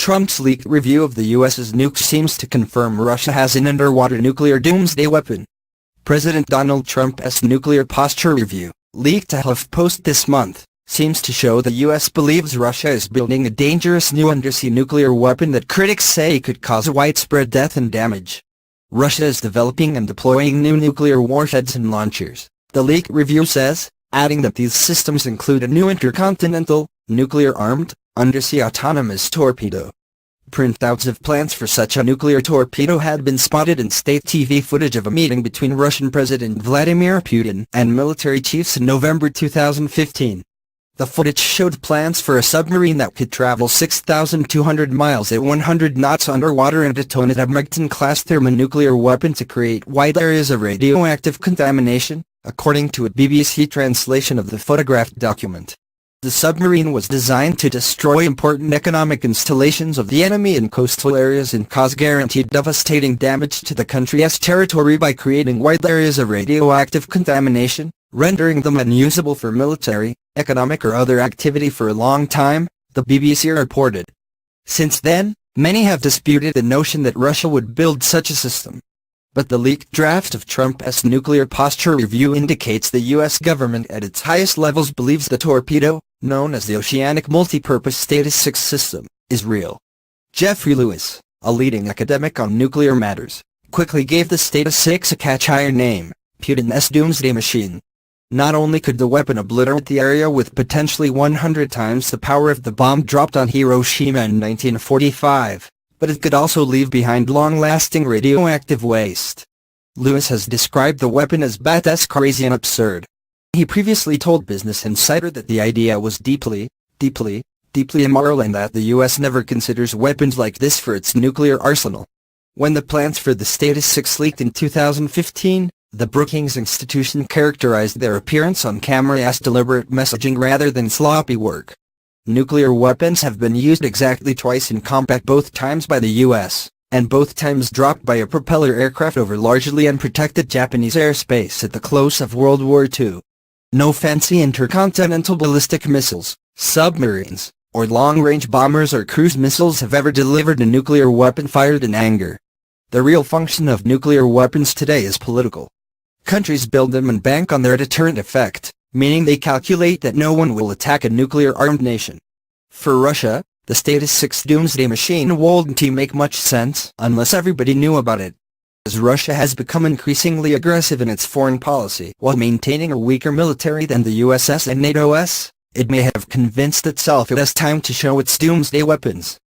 Trump's leaked review of the U.S.'s nukes seems to confirm Russia has an underwater nuclear doomsday weapon. President Donald Trump's nuclear posture review, leaked to HuffPost this month, seems to show the U.S. believes Russia is building a dangerous new undersea nuclear weapon that critics say could cause widespread death and damage. Russia is developing and deploying new nuclear warheads and launchers, the leaked review says, adding that these systems include a new intercontinental, nuclear-armed, undersea autonomous torpedo. Printouts of plans for such a nuclear torpedo had been spotted in state TV footage of a meeting between Russian President Vladimir Putin and military chiefs in November 2015. The footage showed plans for a submarine that could travel 6,200 miles at 100 knots underwater and detonate a Megton-class thermonuclear weapon to create wide areas of radioactive contamination, according to a BBC translation of the photographed document. The submarine was designed to destroy important economic installations of the enemy in coastal areas and cause guaranteed devastating damage to the country's territory by creating wide areas of radioactive contamination, rendering them unusable for military, economic or other activity for a long time, the BBC reported. Since then, many have disputed the notion that Russia would build such a system. But the leaked draft of Trump's nuclear posture review indicates the U.S. government at its highest levels believes the torpedo, known as the Oceanic Multipurpose Status 6 system, is real. Jeffrey Lewis, a leading academic on nuclear matters, quickly gave the Status 6 a catch-hire name, Putin's doomsday machine. Not only could the weapon obliterate the area with potentially 100 times the power of the bomb dropped on Hiroshima in 1945, but it could also leave behind long-lasting radioactive waste. Lewis has described the weapon as badass, crazy and absurd. He previously told Business Insider that the idea was deeply immoral and that the U.S. never considers weapons like this for its nuclear arsenal. When the plans for the Status 6 leaked in 2015, the Brookings Institution characterized their appearance on camera as deliberate messaging rather than sloppy work. Nuclear weapons have been used exactly twice in combat, both times by the U.S., and both times dropped by a propeller aircraft over largely unprotected Japanese airspace at the close of World War II. No fancy intercontinental ballistic missiles, submarines, or long-range bombers or cruise missiles have ever delivered a nuclear weapon fired in anger. The real function of nuclear weapons today is political. Countries build them and bank on their deterrent effect, meaning they calculate that no one will attack a nuclear-armed nation. For Russia, the Status 6 doomsday machine wouldn't make much sense unless everybody knew about it. As Russia has become increasingly aggressive in its foreign policy while maintaining a weaker military than the USS and NATO's, it may have convinced itself it has time to show its doomsday weapons.